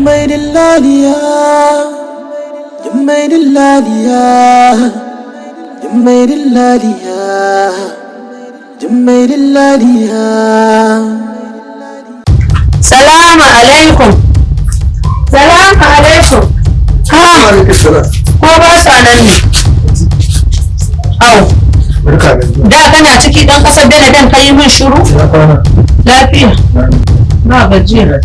made it Ladia. You made it Ladia. You made it Ladia. You made it Ladia. Salamu alaikum. Salamu alaikum. Ha. Ko ba sa nan ne? Au. Da kana ciki dan kasar Benin ka yi min shiru? Lafiya. Ba gajiya.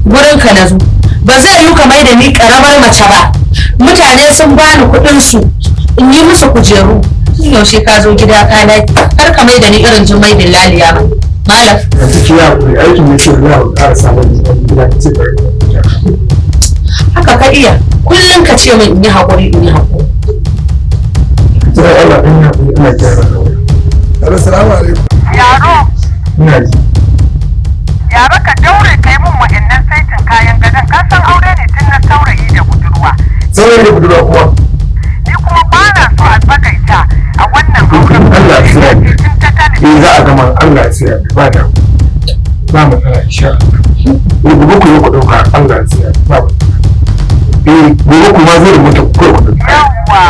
Gurin ka na zo. Ba zai yi kamar da ni karamar mace ba. Mutane sun bani kuɗin su in yi musu kujeru. Yaushe ka zo gida ka laki har ka mai da ni irin Jummai Dillaliya ba. Malam. Haka ka iya. Kullum ka ce min in yi haƙuri in yi haƙuri. Assalamu alaikum. Yaro. Ina ji. Yaro ka daure kai mun wa'annan saitin kayan gadon ka san aure ne tun na saurayi da budurwa. Saurayi da budurwa kuma. Ni kuma ba na so a tsagaita a wannan auren. Allah ya siya ni. Za a gama Allah ya siya ni ba da ba mu tsara insha Allah. Gobe ku yi ku ɗauka Allah ya siya ni ba mu tsara. Gobe ku ma zai rubuta ku ku ɗauka. Yawwa.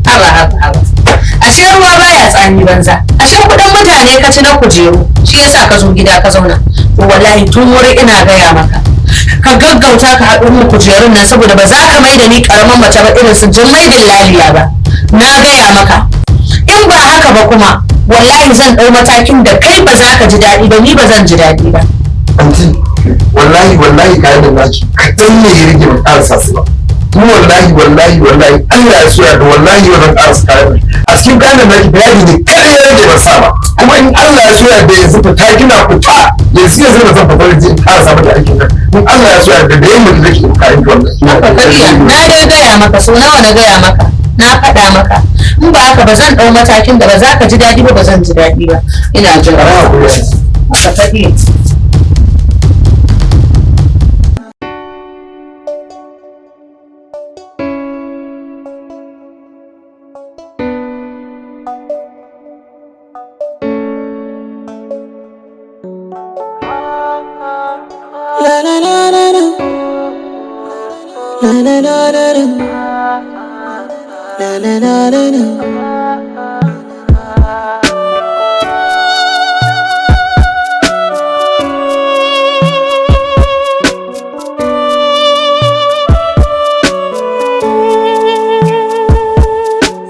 Haba. Ashe ruwa baya tsami banza. Ashe kudin mutane ka ci na kujeru. Shi yasa ka zo gida ka zauna. To wallahi tun wuri ina gaya maka. Ka gaggauta ka haɗu mu kujerun nan saboda ba za ka mai da ni karaman mace ba irin su Jummai Dillaliya ba. Na gaya maka. In ba haka ba kuma wallahi zan ɗau matakin da kai ba za ka ji daɗi ba ni ba zan ji daɗi ba. Anti, wallahi kayan da naki kaɗan ne ya rage mai ƙarasa su ba. Kuma wallahi Allah ya soya da wallahi wannan ƙarasa kayan a cikin kayan da naki bayani ne kada ya rage ban sa ba. Kuma in Allah ya soya da yanzu fita kina fita yanzu da zan fita da ƙarasa mata aikin nan. In Allah ya soya da yamma da zaki kayan ki wannan. Haka ka iya. Na dai gaya maka so nawa na gaya maka. Na faɗa maka in ba haka ba zan ɗau matakin da ba za ka ji daɗi ba zan ji daɗi ba. Ina jira. Haka ka iya.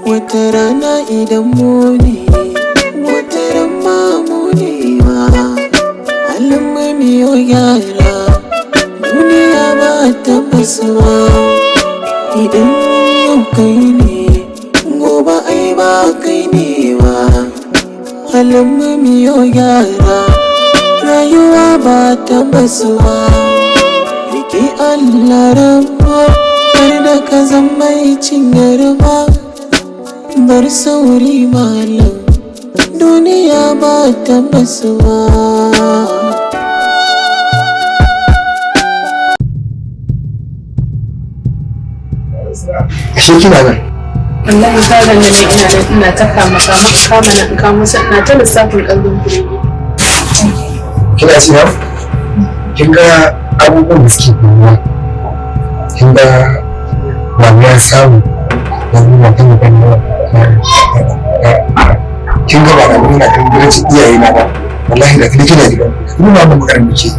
Wata rana idan mu ne, wata ran ma mu ne ma. Halin mu miyo yara, duniya ba ta basuwa. Idan yau kai ne, gobe ai ba kai ne ba. Halin mu miyo yara, rayuwa ba ta basuwa. Rike Allah rabba, kar da ka zama mai cinye riba. Bar sauri malam, duniya ba ta basuwa. Ashe kina nan. Wallahi ka gane ne ina ta kama na in kama sa ina ta lissafin kallon kure. Kina ci na? Kin ga abubuwan da suke faruwa. Kin ga wannan samu da nuna ta magana. Kin ga ba da mun na kan gidan iyaye na ba. Wallahi da kike kina gidan. Kuma ba mun maganar muke.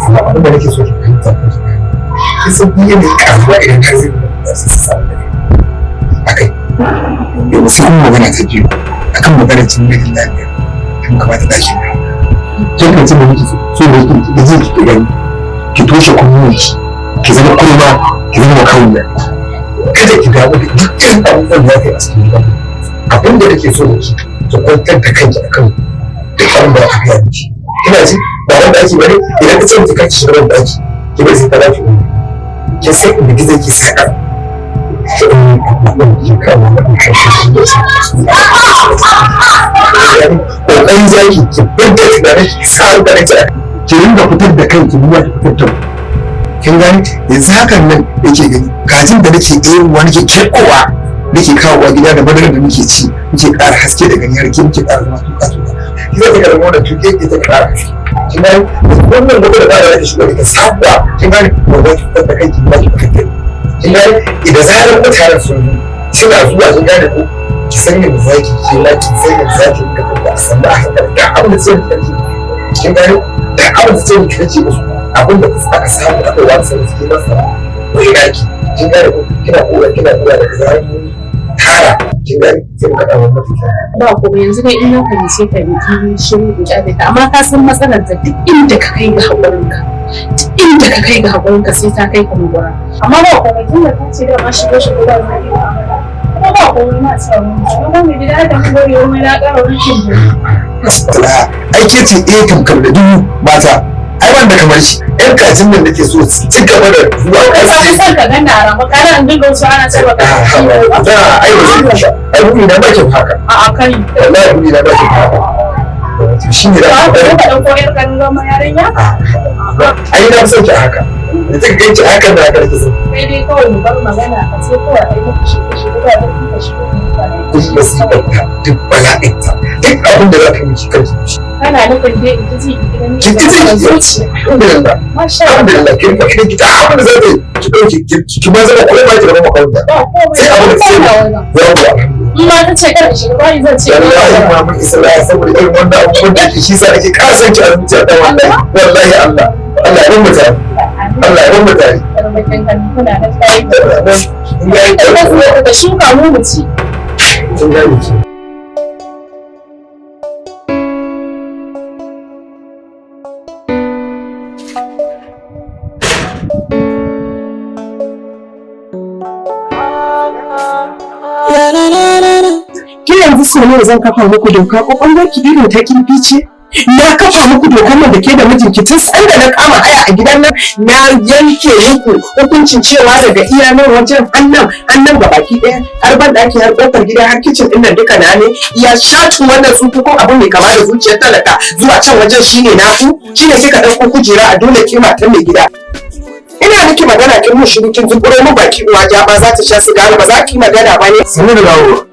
Amma abin da nake so ki fahimta ko ki gane. Kin san biye ne karuwa idan har zai su samu da akai. Yau sai kuma magana ta biyu akan maganar cin da lafiya. Kin ga ba ta dace ba. Kin kan tsaya miki so ne ki da zai ki gani. Ki toshe kunnuwanki. Ki zama kurma, ki zama kawuya. Kada ki damu da dukkan abubuwan da ya a cikin gidan abin da nake so da ki kwantar da kanki akan da abin da aka gaya miki ina ji ba wanda ake bane idan ka ce mutu kanki shiga wanda ake ki bai sai ta lafi ne ki sai inda ki zai ki saka ki kawo wani kashin da kokarin zaki ki banta tunanin ki sa da kanki ki ringa fitar da kanki ruwa ki fitar da kin gani yanzu hakan nan yake gani kajin da nake ɗewa nake kirkowa nake kawowa gida da madarar da muke ci muke ƙara haske da gani har ke muke ƙara zama tuka ki zai ga wannan tuke ki ta kara kin gani wannan gobe da ba da shigo ki sabuwa kin gani gobe ki ta kai ki ba ki kake kin gani idan zaran mutanen sun suna zuwa kin gani ko ki san yadda zaki ki na ki san yadda zaki ka da san da haka da abin da sai ki kin gani da abin da sai ki kace musu abin da aka samu aka wasa ki masa ko ina ki kin gani ko kina da zaran tara kin gani sai ka dawo mata ba ko yanzu dai in ka sai ka yi shiru da jabe ka amma ka san matsalar ta duk inda ka kai ga hakurinka sai ta kai ka mugura amma ba ko mai tunda ka ce da ma shigo ba zai yi kuma ba ko na samu amma mai gida da mun gori wani na ƙara rikin ai ke ce kamkar da dubu mata ai wanda kamar shi yan kajin nan da ke so ci gaba da zuwa sai san ka ganda a ramu kana an dinga wasu ana cewa ka da ai ba zai ai bumi na bakin haka a kai wallahi bumi na bakin haka shi ne da ba ka dauko yar kan gama yarinya ai na son ki haka da take ganci haka da haka kike sai dai kawai mu bar magana a sai kawai ai muku shi da kike shi duk masifanta duk bala'inta duk abin da za ka miki kan kana nufin dai in ji idan ki ji alhamdulillah alhamdulillah kin ka kin ta abin da zai ki dauki ki ma zama ko ba ki da makwabta sai abin da sai yawa in ma ta ce kada shi ba zan ce wallahi ma mun isra saboda irin wannan abubuwan da shi sa nake kasan ki a zuciya ta wallahi Allah ya rubuta Allah ya rubuta rubutun kan kuna na tsayi da shuka mu ci kin gane ki yanzu so ne zan kafa muku doka kwakwalwar ki irin ta kifi ce na kafa muku dokar nan da ke da mijinki tun sanda na kama haya a gidan nan na yanke muku hukuncin cewa daga iya nan wajen annan ga baki ɗaya har ban ɗaki har ƙofar gida har kicin ɗin nan duka na ne iya shatin wannan tsufukun abu mai kama da zuciyar talaka zuwa can wajen shine naku shine kika ɗauko kujera a dole ke matan mai gida ina miki magana kin mun shiru kin zuƙuro mun baki uwa ja ba za ta sha sigari ba za ki magana ba ne sanu da dawo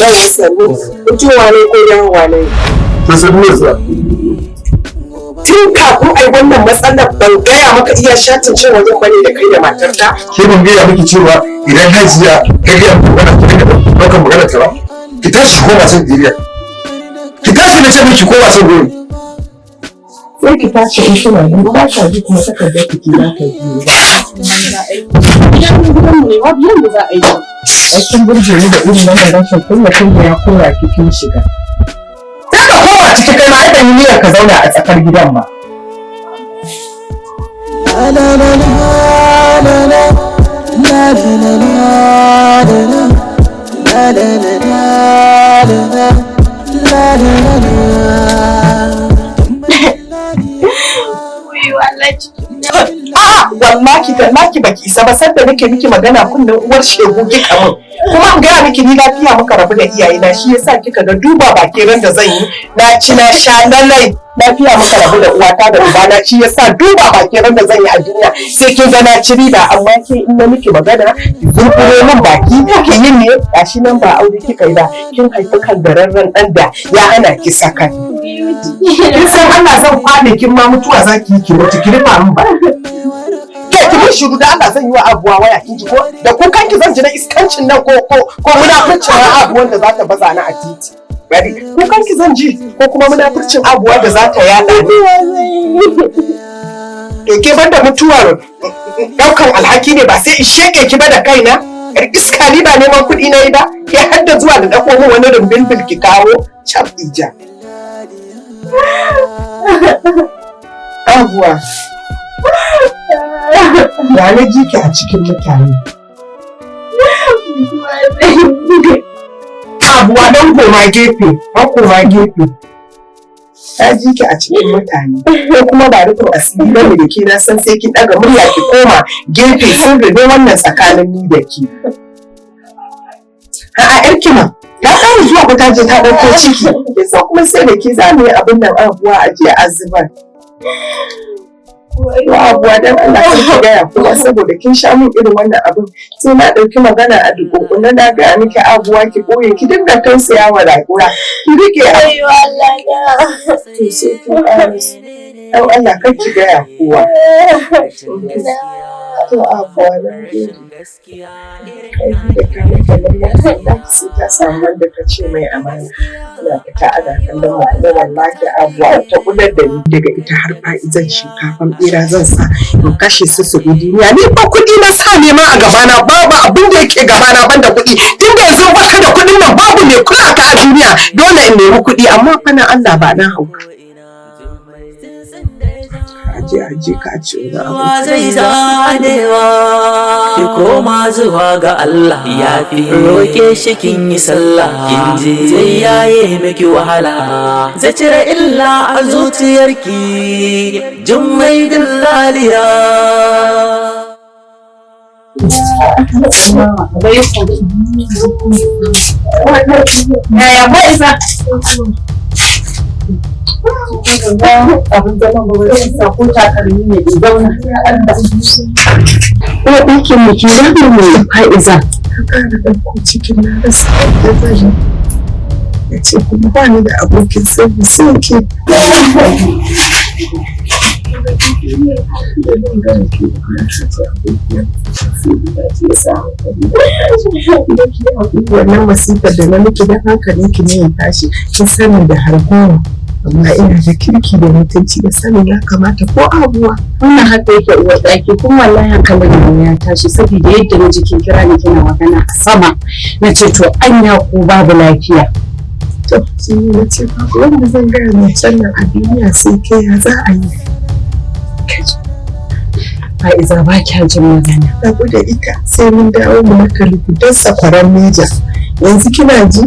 yau sannu mutuwa ne ko dawowa ne ta sanu da tun kafin ai wannan matsalar ban gaya maka iya shatin cin wajen bane da kai da matarka ke ban gaya miki cewa idan hajiya ta gaya muku magana ki dinga ɗaukar magana ta ba ki tashi ko ba san diriya ki tashi na ce miki ko ba san gobe sai ki tashi in kina nan ba ka ji kuma takardar ki za ka yi gidan mu ne wa biyan da za a yi aikin burge ni da irin wannan rashin kunya da ya kora ki kin shiga sai ka koma ciki kai ma ai ban yi niyyar ka zauna a tsakar gidan ba la la la la la la la la la la la wallahi tallahi baki isa ba sanda nake miki magana kunnen uwar shegu kika min kuma in gaya miki ni lafiya muka rabu da iyayena shi yasa kika ga duba baki ran da zan yi na ci na sha lallai lafiya muka rabu da uwata da ubana shi yasa duba baki ran da zan yi a duniya sai kin ga na ci riba amma ke in na miki magana zunkuro min baki ki yin ne gashi nan ba aure kika yi ba kin haifi kan dararren dan da ya hana ki saka kin san Allah zan kwane kin ma mutuwa zaki yi ki mutu ki rufa min ba ki mun shiru da Allah zan yi wa abuwa waya kin ji ko da kukan ki zan ji na iskancin nan ko munafurcin abu wanda za ta baza na a titi gari kukan ki zan ji ko kuma munafurcin abuwa da za ta yada ni to ke banda mutuwar daukan alhaki ne ba sai in sheke ki ba da kaina yar iska ni ba neman kuɗi na yi ba ke hadda zuwa da dako mu wani rumbin ki kawo cap ija abuwa ya na ji ki a cikin mutane abuwa don koma gefe ta ji ki a cikin mutane ko kuma ba rufin asiri ba ne da ke na san sai ki daga murya ki koma gefe sun rube wannan tsakanin ni da ki a'a yar kima ta ƙara zuwa ko ta je ta ɗauko ciki yasa kuma sai da ki za mu yi abin nan abuwa a je azubar abuwa dan Allah ki gaya kuma saboda kin sha min irin wannan abin sai na ɗauki magana a duƙoƙo na gaya miki abuwa ki ɓoye ki dinga tausaya wa rayuwa ki rike Ayyo Allah na. to sai ki ƙara dan Allah kar ki gaya kowa to abuwa na kai da kame kamar yadda sai ta samu wanda ta ce mai amana ina fita ana kallon mu kuma wallahi abuwa ta kudar da ni daga ita har fa'izan shinkafan bera zan sa in kashe su duniya ni ba kuɗi na sa nema a gabana babu abin da yake gabana banda kuɗi tunda yanzu baka da kuɗin nan babu ne kula ka a duniya dole in nemi kuɗi amma fa na Allah ba na hauka aje ka ci wani abu zai zanewa ki koma zuwa ga Allah ya fi roke shi kin yi sallah kin ji zai yaye miki wahala zai cire illa a zuciyarki jummai dillaliya Yaya Fa'iza? abin zaman ba wai sa ko takalmi ne in zauna ina ɗakin mu ki zaɓi mai Fa'iza ka ƙara ɗauko cikin na rasa da zai ya ce kuma ba ni da abokin sirri sai ke wannan masifar da na miki don hankalinki ne ya tashi kin sani da harkowa amma ina da kirki da mutunci da sanin ya kamata ko abuwa Wannan haka yake uwar ɗaki kuma wallahi hankalin mu ya tashi saboda yadda na jikin kira ni kina magana a sama na ce to anya ko babu lafiya. to shi ne na ce babu wanda zan gaya mai sannan a duniya sai ke ya za a yi Fa'iza ba kya jin magana. rabu da ita sai mun dawo mu maka rubutar sakwaran meja yanzu kina ji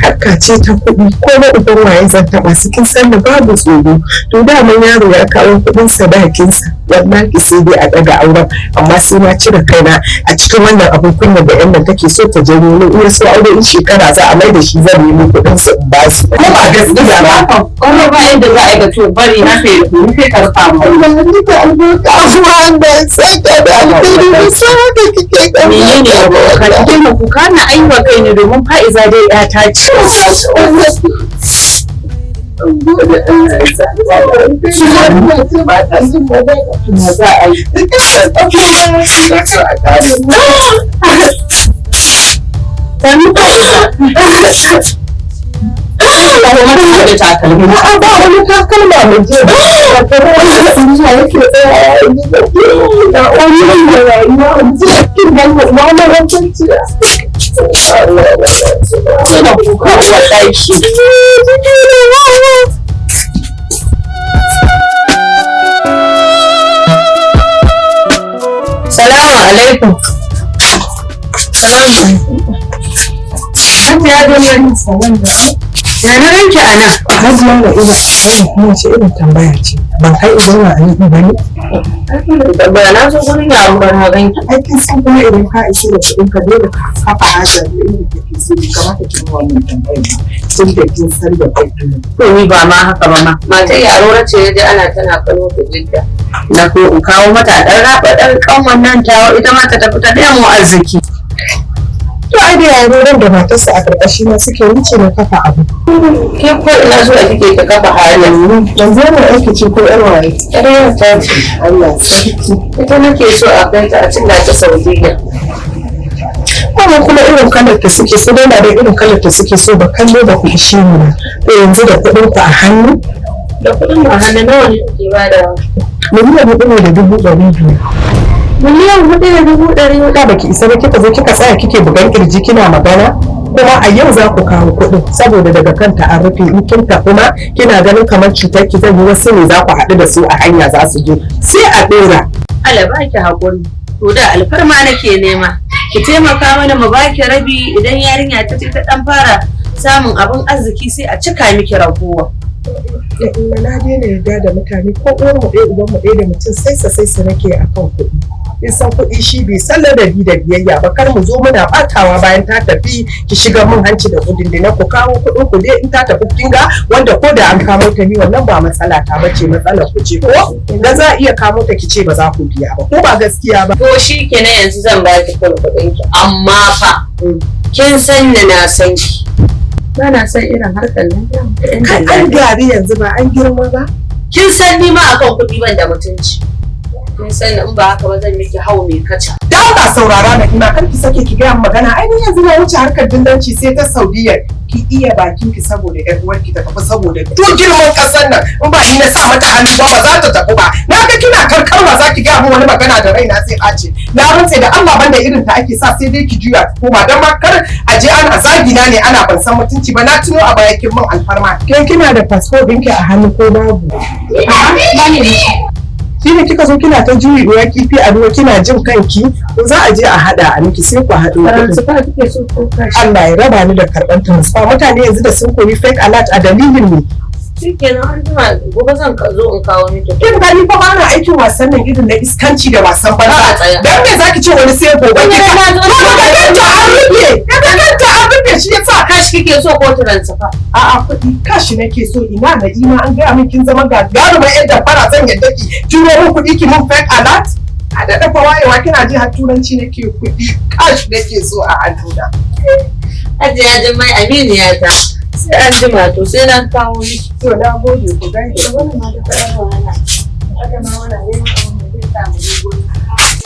harka ce ta kuɗi ko na uban waye zan taɓa su kin san da babu tsoro to daman yaro ya kawo kuɗin sadakinsa wallahi sai dai a ɗaga auren amma sai na cire kaina a cikin wannan abin kunya da yan nan take so ta janyo min in so aure in shekara za a mai da shi zan nemi kuɗin su in ba su kuma ba gaskiya ba Kuma ba yadda za a yi ga to bari na kai ku kai karfa mu. abubuwan da saka da alheri da saka kike ga Menene ka kike mu ku kana aiwa kai ne domin Fa'iza dai ya ta ce. ba wani takalma mu je ba wani yake tsaya da wani da rayuwa je kin ga wani rantanci Ina kuka wa ɗaki. Salamu alaikum. ya dole sanan da Ya na ranki a nan. Hajiya da ina kuma ce irin tambaya ce ban kai idan na ani ba ne Ba na so gurin yamuran hagan ki. aikin san kuma idan ka ishi da kuɗin ka dole ka kafa hajar da inda kake so kamata ki wannan tambayar tun da kin san da kai To ni ba ma haka ba ma. Matar yaro ce ya ji ana tana kano ta jidda. Na ko in kawo mata ɗan raɓa ɗan ƙanwan nan tawa ita ma ta tafi ta ɗaya mu arziki. to ai da yaroran da matarsa a karkashi na suke wuce na kafa abu Ke ko ina zuwa kike ta kafa halin. yanzu yana aiki ce ko yar waye Yar yau ta ce. Allah sarki Ita nake so a kai ta a cilla ta Saudiya. kuma irin kalar ta suke so dai na da irin kalar ta suke so ba kallo ba ku ishe mu na to yanzu da kuɗin ku a hannu Da kuɗin a hannu nawa ne ke bada? miliyan 4,200 Miliyan 4,400. da baki isa ba kika zo kika tsaya kike bugan kirji kina magana kuma a yau za ku kawo kuɗin saboda daga kanta an rufe in kin kuma kina ganin kamar cutar ki zan yi wasu ne za ku haɗu da su a hanya za su je sai a ɗora. Allah ba ki haƙuri. To da alfarma nake nema. Ki taimaka mana mu baki rabi idan yarinya ta ce ta ɗan fara samun abin arziki sai a cika miki ragowa. Da ina na daina yarda da mutane ko uwar mu ɗaya uban mu ɗaya da mutum sai sa nake akan kuɗi kin san kuɗi shi bai san ladabi da biyayya ba, kar mu zo muna batawa bayan ta tafi ki shiga mun hanci da kudin ku kawo kuɗin ku dai in ta tafi kinga wanda ko da an kamo ta ni wannan ba matsala ta bace, matsalar ku ce ko da za a iya kamo ta ki ce ba za ku biya ba ko ba gaskiya ba. To shi kenan yanzu zan ba ki kuɗin ki, amma fa kin san ni na san ki. Ba na san irin harkar nan. Kan an gari yanzu ba an girma ba. Kin san ni ma akan kuɗi ban da mutunci. Kin san in ba haka ba zan miki hau mai kaca. Da ba saurara na ina kar ki sake ki ga magana. Ai ni yanzu na wuce harkar dindanci sai ta Saudiya. Ki iya bakin ki saboda ƴar uwarki ta tafi saboda to girman kasar nan in ba ni na sa mata hannu ba za ta tafi ba. Na ga kina karkarwa za ki ga mun wani magana da raina sai ɓace. Na rantse da Allah banda irin ta ake sa sai dai ki juya ki koma dan ma kar a je ana zagina ne ana ban san mutunci ba. Na tuno a baya kin mun alfarma. Kin kina da passport ɗinki a hannu ko babu? A'a, ba ne da shi. Shi ne kika zo kina ta juyi ruwa kifi a ruwa kina jin kanki ko za a je a hada a miki sai ku haɗu. Transfer kike so ko kashi? Allah ya raba ni da karɓar transfer. Mutane yanzu da sun koyi fake alert a dalilin ne. Shi kenan an jima gobe zan zo in kawo miki. Kin gani fa ba na aikin wasan nan irin na iskanci da wasan banza. Dan me zaki ce wani sai gobe ki ka? Daga kanta an rufe. Daga kanta an rufe shi yasa Kashi kike so ko transfer? a'a kuɗi kashi nake so ina na ima an gaya min kin zama gagarumar yadda fara zan yadda ki turo min kuɗi ki mun fake alert. A da dafa wayewa kina ji har turanci nake kuɗi kashi nake so a hannuna. Hajiya Jummai aminiya ta. Sai an jima to sai na kawo miki. To na gode ku gani. Wannan ma da fara wahala. Haka ma wannan ne zai samu gobe.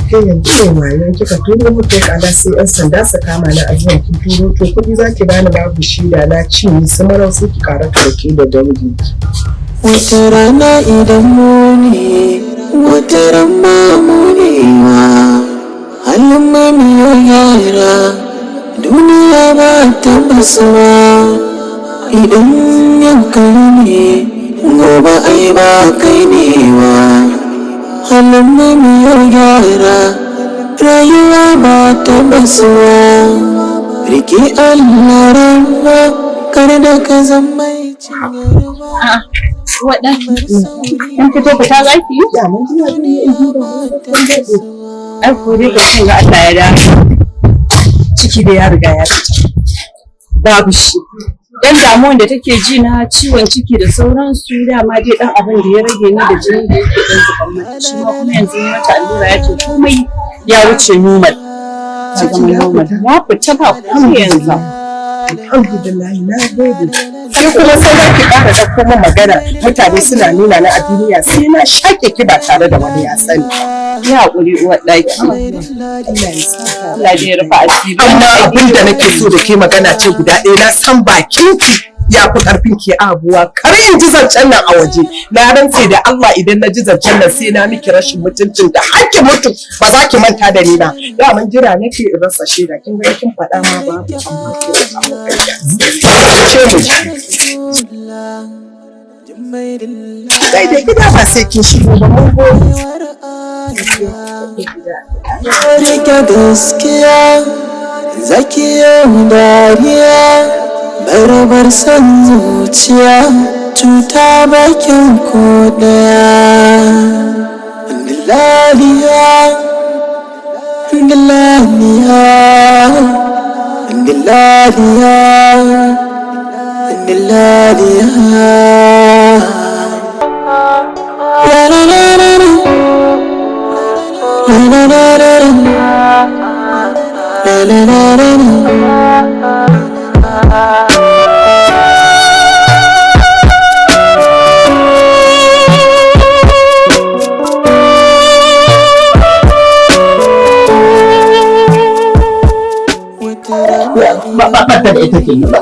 Kai yanzu ne wayan kika turo mu fake alert sai yan sanda su kama ni a zuwan kin turo to kuɗi zaki bani babu shida na ci ni samarau sai ki karata da ke da dangi. Wata rana idan mu ne, wata ran ma mu ne ma. Halin mamiyo yara, duniya ba tabbas ba. Idan yankari ne, gobe ai ba kai ne ba. Halin mamiyo yara, rayuwa ba tabbas ba. Riki Allah rawa, kar da ka zama cinye In fito fita za ki yi? Ai ko dai ga cin ga Allah ya dawo. Ciki da ya riga ya fita. Babu shi. Dan damuwan da take ji na ciwon ciki da sauransu dama dai dan abin da ya rage ni da jini da yake dan zuban mata shi ma kuma yanzu mata allura ya ce komai ya wuce normal. Ta zama normal. Ya fita ba komai yanzu. Alhamdulillah na gode. Sai kuma sai za ki ƙara ɗauko min magana mutane suna nuna na a duniya sai na shaƙe ki ba tare da wani ya sani. Ya haƙuri uwar ɗaki. Allah ya rufa asiri. Amma abin da nake so da ke magana ce guda ɗaya na san bakin ki ya fi ƙarfin ki abuwa kar in ji zancen nan a waje. Na rantse da Allah idan na ji zancen nan sai na miki rashin mutuncin da hakki mutu ba za ki manta da ni na. Daman jira nake in rasa shaida kin ga kin faɗa ma ba amma ki rasa mu kai. Kai da gida ba sai kin shigo ba mun gode. Rike gaskiya, zaki yau dariya, barabar san zuciya, cuta bakin kodaya. Dilaliya, dilaliya, dilaliya, dilaliya. La la la la la. La la la la la. La la la la la. ba da ita ke ba.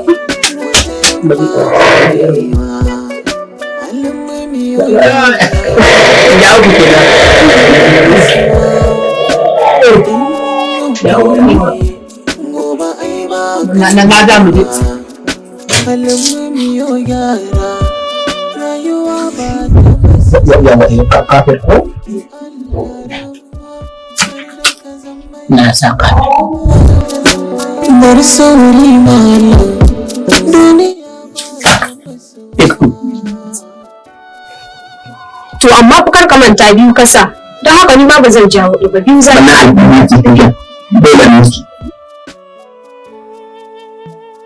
Ya uku ke na da mu je. Ya kafin ko? Na sa kafin. Bar sauri malam duniya. To amma fa kar ka manta biyu kasa don haka ni ma ba zan jawo ba biyu zan wannan addini ce take dole ne ki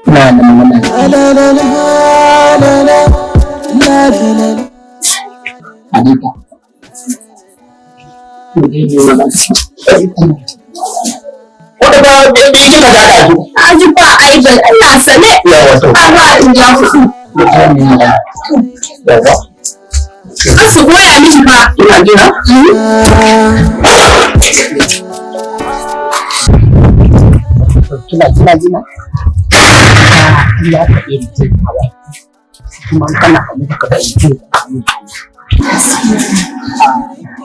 na da mana la la la la la la la. Adika wata ba da yake magana da su aji ba ai ban ina sane ya wato amma in ja hudu su goya miki fa ina jira kina jina ya ka yi mutum kawai kuma kana ka muka da mutum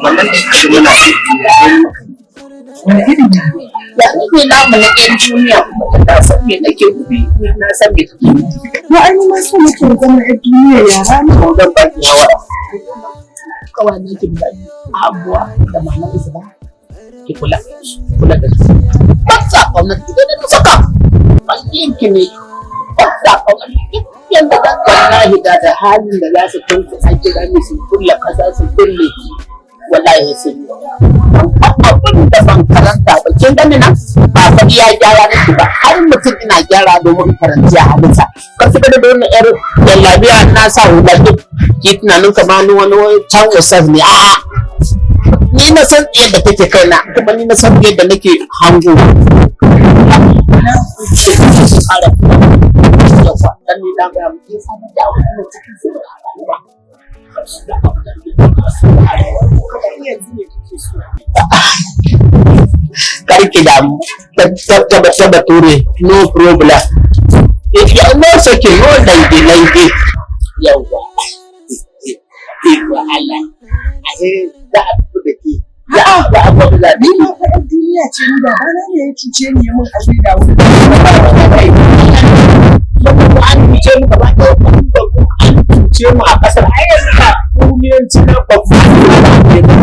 wannan da shi yana wani irin ya nake namu na yan duniya kuma ta san me nake gudu na san me take ya ai ma so nake zama yan duniya yara ne ko dan baki hawa kawai nake da abuwa da mama Isra ki kula da su ba sa kauna ki da saka bakin ki ne ba sa kauna yanda da wallahi da halin da za su tuntu a kira ni su kulla kasa su kulle wallahi sun abin da ban karanta ba kin gani nan ba fa iya gyara nake ba har mutum ina gyara domin karanci a halinsa kar su gada da wannan yar jallabiya na sa hula duk ki tunanin kamar wani can usas ne a'a ni na san yadda take kaina kuma ni na san yadda nake hango dan ni na ga mutum sai da wani cikin su ba karki damu ta bature no problem ya no sake no laide yawa Allah da abu da ke da abu da ni ma fa duniya ce ni ba bana ne ya cuce ni mun aure da wani ba an cuce mu gaba da an cuce mu a kasar ayyuka ka duniyanci na babu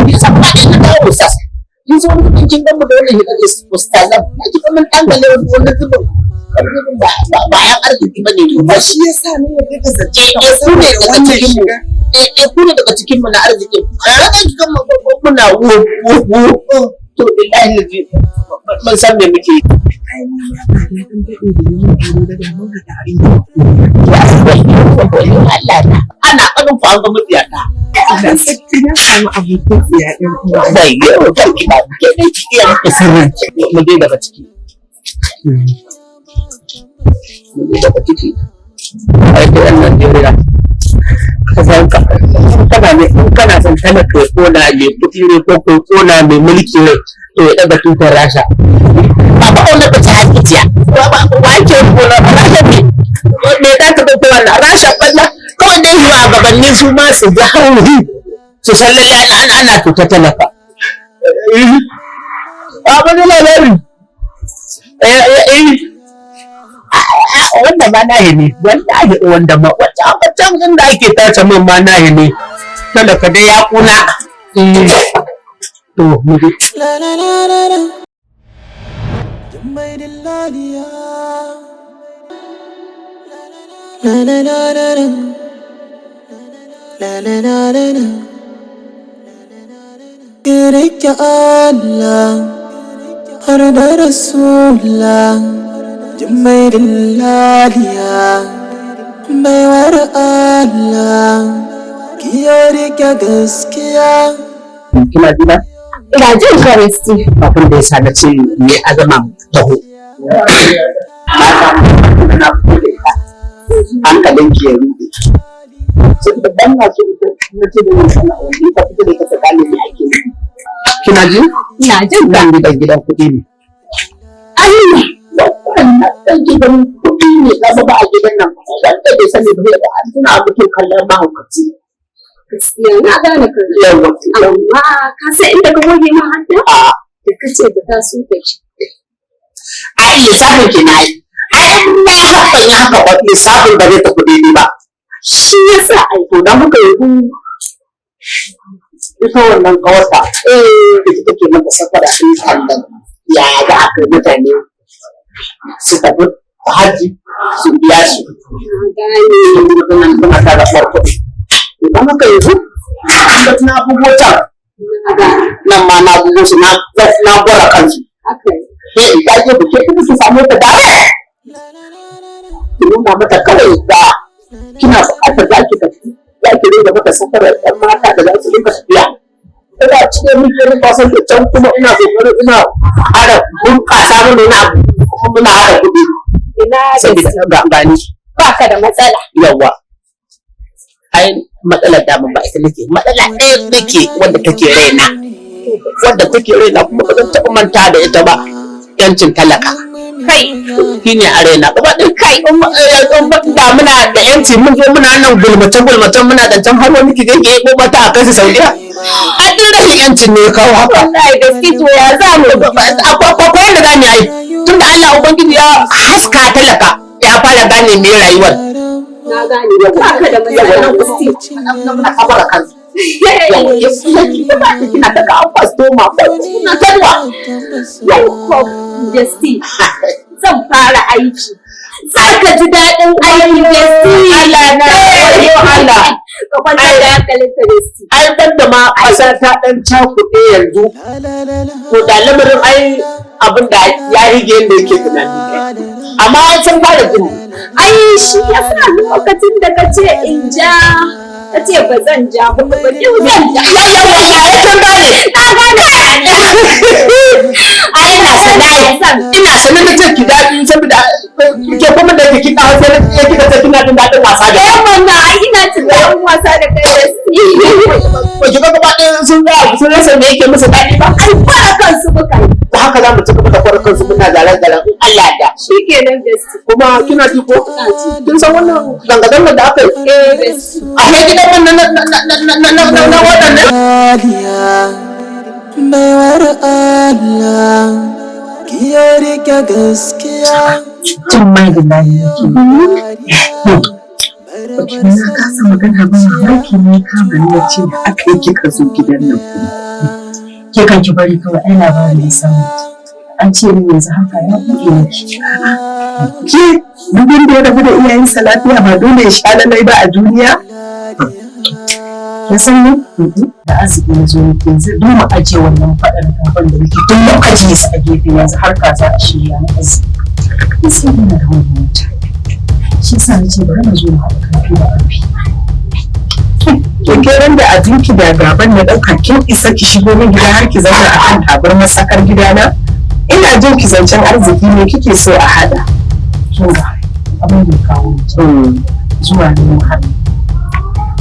ni san ba ni da wasa in zo mun kin ga mu da wannan hidda ustazan ji kuma dan gale wannan zubin ba ya arziki bane ba shi yasa ne ya ka zace ku ne daga cikin mu ku ne daga cikin mu na arziki kan kan muna wo to billahi lazi ban san me muke ai ni ma ba dan dade da ni da mun ga tare Allah ana kanin fa ga mutiyata dan sai na samu abokin tsiya din kuma sai yau da kina ke ne kiyan sirrin mu dai daga ciki mu dai daga ciki ai da wannan dai kana son talaka ya kona mai kuɗi ne ko kona mai mulki ne to ya ɗaga tutar rasha ba ba wanda ka ci hakiya ba ke kona rasha ne me za ka ɗauka wannan rasha ɓalla kawai dai yi a gabanni su ma su ji hauri su san lalle ana tuta talaka a ba da labari wanda ma nahi ne wallahi wanda ma wancan inda ake tace min ma nahi ne talaka dai ya kuna to mu ji La la la la la. Jummai dillaliya. La la la la la. La la la la la. Gare ki Allah har da Rasulullah. Jummai dillaliya. Baiwar Allah. Ki rike gaskiya. kina jina ina jin ka Steve abin da yasa na ce me azama taho na kula ka hankalin ki ya rude sai da ban na so na ce da sana wani ka fito da ka tsakani ne ake yi kina ji ina jin ka gidan kuɗi ne wannan dan gidan kuɗi ne ka ba a gidan nan wanda bai sani ba da an tuna mutum kallon mahaukaci gaskiya na gane ka amma ka san inda ka goge min hadda da kace da ta so ka ci ai lissafin ki na yi ai na hakan ya haka ba lissafin ba zai tafi daidai ba shi yasa ai to da muka yi ita wannan kawata ita take maka safara din kallon ya ga aka mutane su tafi haji su biya su gane kuma ta da farko idan muka yi da na fi motar nan ma na bugo su na gwara kansu sai in ta je buke kuma su samu ta dare ki nuna mata kawai da kina buƙatar za ki tafi za ki rinka mata safarar ɗan mata da za su rinka tafiya ina cikin muke kwasan da can kuma ina kokarin ina hada bunƙasa mana na kuma muna hada kuɗi ina saboda gani baka da matsala yawa ai matsalar da ba ita nake matsala ɗaya nake wanda take raina kuma ba zan taɓa manta da ita ba yancin talaka kai shine a raina gaba ɗin kai da muna da yanci mun zo muna nan gulmacen muna da can har wani kije ke ko mata a kai su Saudiya a duk rashin yancin ne kawo haka wallahi gaske to ya za mu akwai da zamu yi tunda Allah ubangiji ya haska talaka ya fara gane me rayuwar na gane baka da matsala nan gaske na kabara kansu kina daga an fasto ma kuna tarwa gaske zan fara aiki za ka ji daɗin aiki gaske Allah na yo Allah ka kwanta da hankalin ka gaske ai dan da ma ƙasa ta dan cakuɗe yanzu to da lamarin ai abin da ya rige yadda yake tunani amma an san fara jin ai shi ya sa lokacin da ka ce in ja ka ce ba zan ja ba ba yau zan ja ai kin gane na gane ai ina sanar da ki daɗi saboda ke kuma da kike kawo sai kika ce kina jin daɗin wasa da wannan ai ina tunanin wasa da kai da shi ba ki ga gaba ɗaya sun rasa me yake musu daɗi ba ai fara kansu muka yi da haka za mu ci gaba da fara kansu muna zaren Allah da shikenan gaske kuma kina ji ko kin san wannan zanga-zangar da aka yi gaske a kai gidan wannan na waɗannan baiwar Allah ki rike gaskiya can ma da layi yake na kasa magana ba mamaki ne kama ni ya ce da aka yi kika zo gidan nan ke kan ki bari kawai ai labarin ya samu an ce ni yanzu haka ya buɗe miki ke duk wanda ya rabu da iyayensa lafiya ba dole ya sha lalai ba a duniya ya san ne da arziki na zo yanzu duk mu ajiye wannan faɗar kafin da muke duk mu ajiye su a gefe yanzu har ka za a shirya na arziki sai ina da wani mutane shi sa na ce bari na zo mu haɗa karfi da karfi kekeran da abinki da gaban na ɗauka kin isa ki shigo min gida har ki zauna a kan tabar masakar gidana ina jin ki zancen arziki ne kike so a haɗa kin ga abin da kawo zuwa ne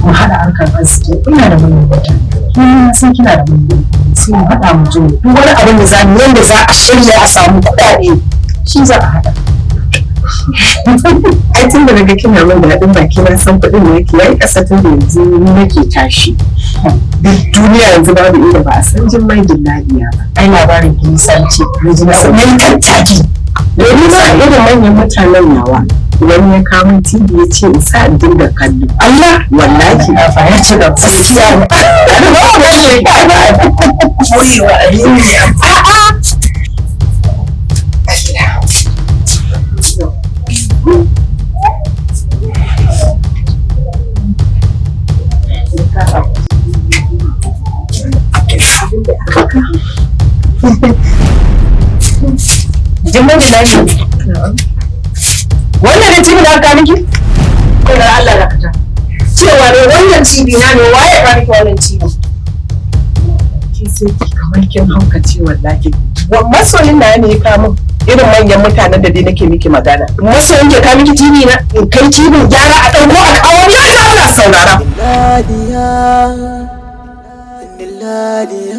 mu haɗa harkar arziki ina da manyan mutane kuma sai kina da manyan sai mu haɗa mu zo duk wani abin da za mu yanda za a shirya a samu kuɗaɗe shi za a haɗa ai tun da naga kina min daɗin baki na san kuɗin da yake yayi ƙasa tun da yanzu ni nake tashi duk duniya yanzu babu inda ba a san jin mai dillaliya ba ai labarin ki san ce ni ji na san mai tattaki domin ma irin manyan mutanen nawa wani ya kawo min TV ya ce in sa in dinga kallo Allah wallahi a fa ya ce da gaskiya ne Jimai da lafiya. Wannan ne cibi da aka miki? Kuna Allah da kata. Cewa ne wannan cibi na ne waye ka miki wannan cibi? Ki sai ki kamar kin haukace wallahi. Masoyin na ne ya kamo irin manyan mutanen da dai nake miki magana. Masoyin ke ka miki cibi na in kai cibin gyara a ɗauko a kawo ni ana saurara. Ladiya